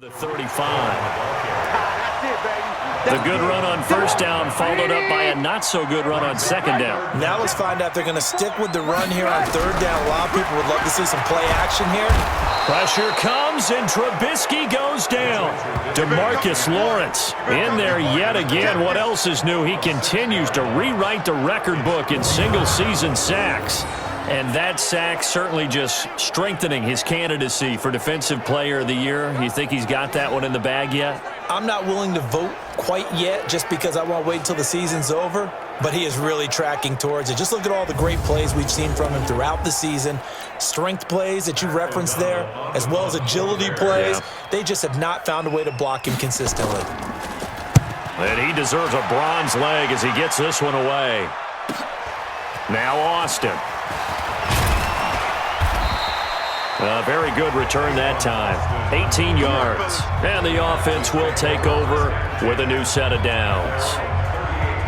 The 35. The good run on first down followed up by a not-so-good run on second down. Now let's find out if they're going to stick with the run here on third down. A lot of people would love to see some play action here. Pressure comes, and Trubisky goes down. DeMarcus Lawrence in there yet again. What else is new? He continues to rewrite the record book in single-season sacks. And that sack certainly just strengthening his candidacy for Defensive Player of the Year. You think he's got that one in the bag yet? I'm not willing to vote quite yet just because I want to wait until the season's over, but he is really tracking towards it. Just look at all the great plays we've seen from him throughout the season. Strength plays that you referenced there, as well as agility plays. Yeah. They just have not found a way to block him consistently. And he deserves a bronze leg as he gets this one away. Now Austin. A very good return that time. 18 yards. And the offense will take over with a new set of downs.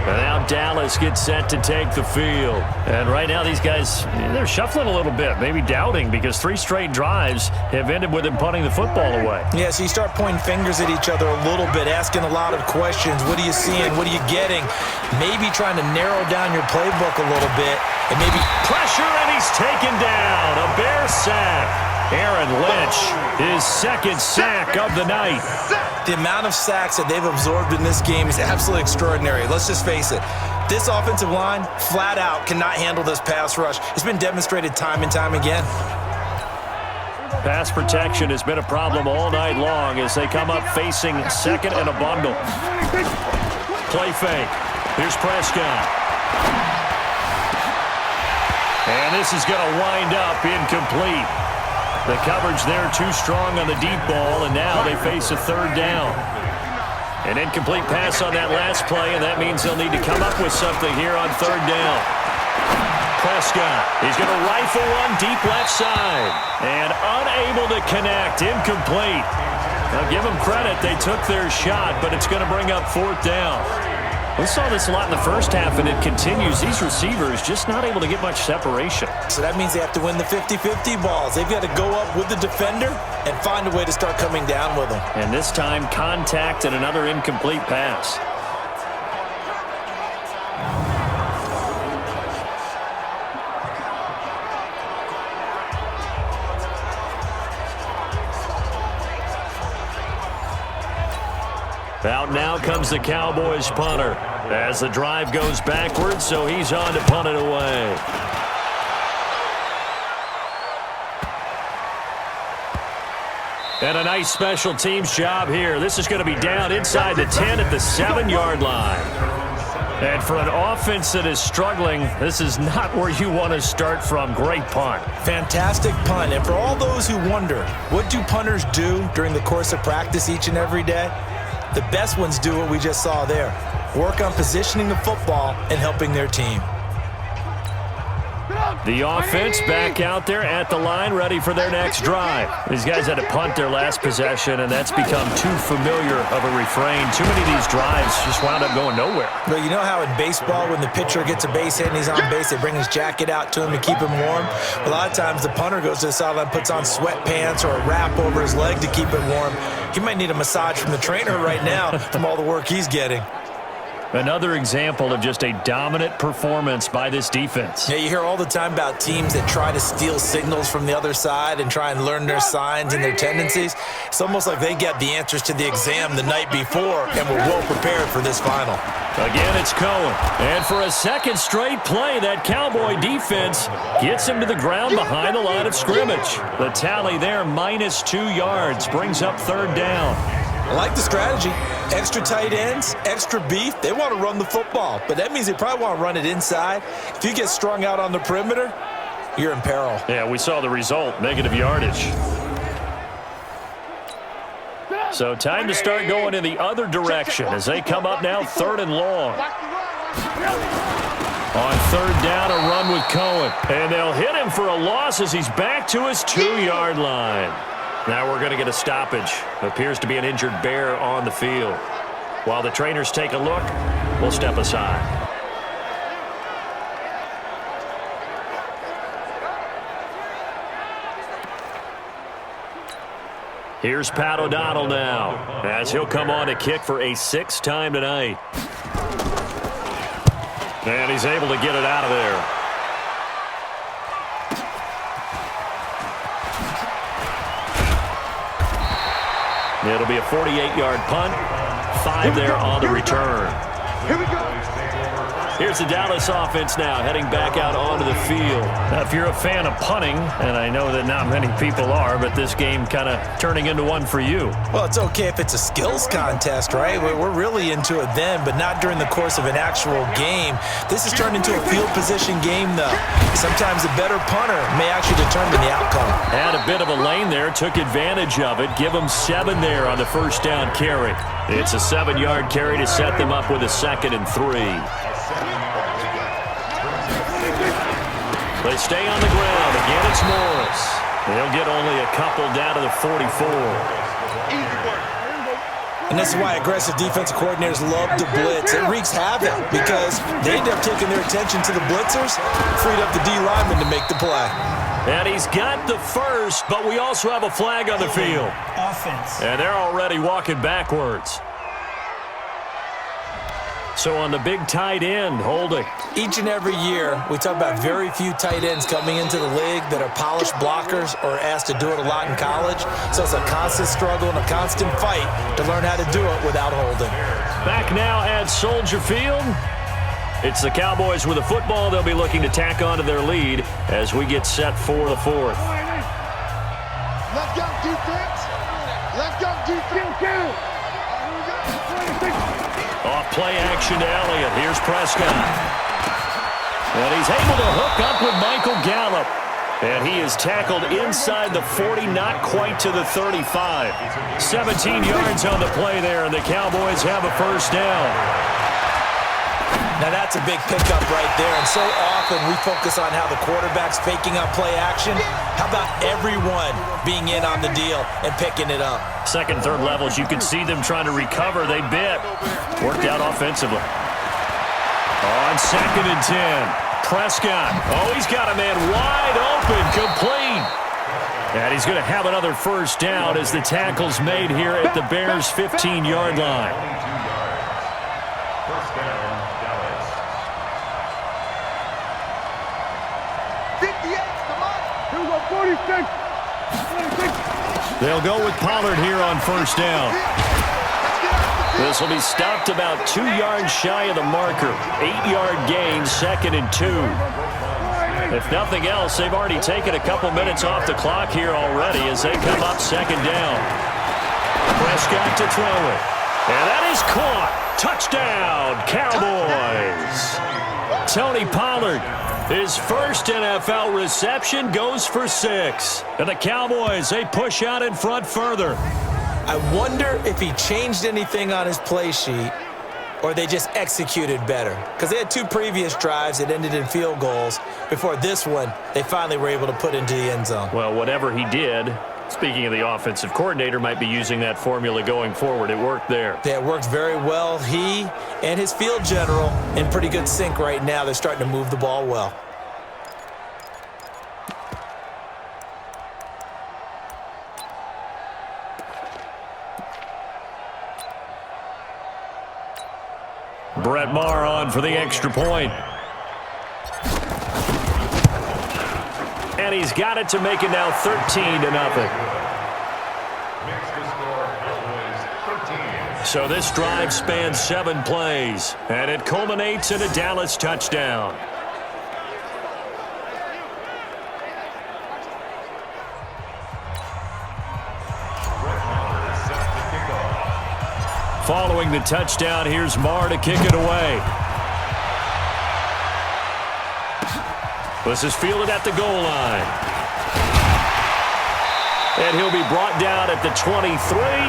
And now Dallas gets set to take the field. And right now these guys, they're shuffling a little bit, maybe doubting, because 3 straight drives have ended with them punting the football away. Yeah, so you start pointing fingers at each other a little bit, asking a lot of questions. What are you seeing? What are you getting? Maybe trying to narrow down your playbook a little bit. And maybe pressure, and he's taken down. A Bear sack. Aaron Lynch, his second sack of the night. The amount of sacks that they've absorbed in this game is absolutely extraordinary. Let's just face it. This offensive line, flat out, cannot handle this pass rush. It's been demonstrated time and time again. Pass protection has been a problem all night long as they come up facing second and a bundle. Play fake. Here's Prescott. And this is going to wind up incomplete. The coverage there too strong on the deep ball, and now they face a third down. An incomplete pass on that last play, and that means they'll need to come up with something here on third down. Prescott, he's going to rifle one deep left side, and unable to connect, incomplete. Now give them credit, they took their shot, but it's going to bring up fourth down. We saw this a lot in the first half, and it continues. These receivers just not able to get much separation. So that means they have to win the 50-50 balls. They've got to go up with the defender and find a way to start coming down with them. And this time, contact and another incomplete pass. Out now comes the Cowboys punter as the drive goes backwards, so he's on to punt it away. And a nice special teams job here. This is going to be down inside the 10 at the 7-yard line. And for an offense that is struggling, this is not where you want to start from. Great punt. Fantastic punt. And for all those who wonder, what do punters do during the course of practice each and every day? The best ones do what we just saw there. Work on positioning the football and helping their team. The offense back out there at the line, ready for their next drive. These guys had to punt their last possession, and that's become too familiar of a refrain. Too many of these drives just wound up going nowhere. But you know how in baseball, when the pitcher gets a base hit and he's on base, they bring his jacket out to him to keep him warm? A lot of times the punter goes to the sideline, puts on sweatpants or a wrap over his leg to keep it warm. He might need a massage from the trainer right now from all the work he's getting. Another example of just a dominant performance by this defense. Yeah, you hear all the time about teams that try to steal signals from the other side and try and learn their signs and their tendencies. It's almost like they get the answers to the exam the night before and were well prepared for this final. Again, it's Cohen. And for a second straight play, that Cowboy defense gets him to the ground behind the line of scrimmage. The tally there, -2 yards, brings up third down. I like the strategy. Extra tight ends, extra beef. They want to run the football, but that means they probably want to run it inside. If you get strung out on the perimeter, you're in peril. Yeah, we saw the result, negative yardage. So time to start going in the other direction as they come up now third and long. On third down, a run with Cohen. And they'll hit him for a loss as he's back to his 2-yard line. Now we're going to get a stoppage. Appears to be an injured Bear on the field. While the trainers take a look, we'll step aside. Here's Pat O'Donnell now, as he'll come on to kick for a 6th time tonight. And he's able to get it out of there. It'll be a 48-yard punt. 5 there on the return. Here we go. Here's the Dallas offense now, heading back out onto the field. Now, if you're a fan of punting, and I know that not many people are, but this game kind of turning into one for you. Well, it's okay if it's a skills contest, right? We're really into it then, but not during the course of an actual game. This has turned into a field position game, though. Sometimes a better punter may actually determine the outcome. Had a bit of a lane there, took advantage of it. Give them 7 there on the first down carry. It's a 7-yard carry to set them up with a 2nd and 3. They stay on the ground. Again, it's Morris. They'll get only a couple down to the 44. And this is why aggressive defensive coordinators love to blitz. It wreaks havoc because they end up taking their attention to the blitzers, freed up the D lineman to make the play. And he's got the first, but we also have a flag on the field. Offense. And they're already walking backwards. So on the big tight end, holding. Each and every year, we talk about very few tight ends coming into the league that are polished blockers or asked to do it a lot in college. So it's a constant struggle and a constant fight to learn how to do it without holding. Back now at Soldier Field. It's the Cowboys with a football. They'll be looking to tack on to their lead as we get set for the 4th. Let's go, defense. Let's go, defense. Off play action to Elliott. Here's Prescott. And he's able to hook up with Michael Gallup. And he is tackled inside the 40, not quite to the 35. 17 yards on the play there, and the Cowboys have a first down. Now that's a big pickup right there, and so often we focus on how the quarterback's faking up play action. How about everyone being in on the deal and picking it up? Second, third levels, you can see them trying to recover. They bit. Worked out offensively. On 2nd and 10, Prescott. Oh, he's got a man wide open, complete. And he's going to have another first down as the tackle's made here at the Bears' 15-yard line. They'll go with Pollard here on first down. This will be stopped about 2 yards shy of the marker. 8-yard gain, 2nd and 2. If nothing else, they've already taken a couple minutes off the clock here already as they come up 2nd down. Prescott to throw it. And that is caught. Touchdown, Cowboys. Tony Pollard, his first NFL reception, goes for 6. And the Cowboys, they push out in front further. I wonder if he changed anything on his play sheet or they just executed better. Because they had 2 previous drives that ended in field goals. Before this one, they finally were able to put into the end zone. Well, whatever he did, speaking of the offensive coordinator, might be using that formula going forward. It worked there. Yeah, it worked very well. He and his field general in pretty good sync right now. They're starting to move the ball well. Brett Maher on for the extra point. And he's got it to make it now 13-0. So this drive spans 7 plays, and it culminates in a Dallas touchdown. Following the touchdown, here's Maher to kick it away. This is fielded at the goal line. And he'll be brought down at the 23,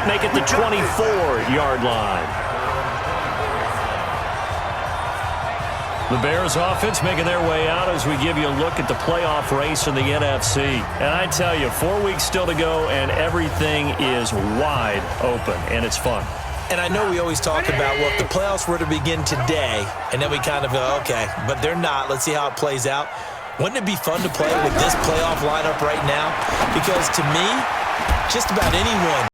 make it the 24-yard line. The Bears offense making their way out as we give you a look at the playoff race in the NFC. And I tell you, 4 weeks still to go, and everything is wide open, and it's fun. And I know we always talk about, well, if the playoffs were to begin today, and then we kind of go, okay, but they're not. Let's see how it plays out. Wouldn't it be fun to play with this playoff lineup right now? Because to me, just about anyone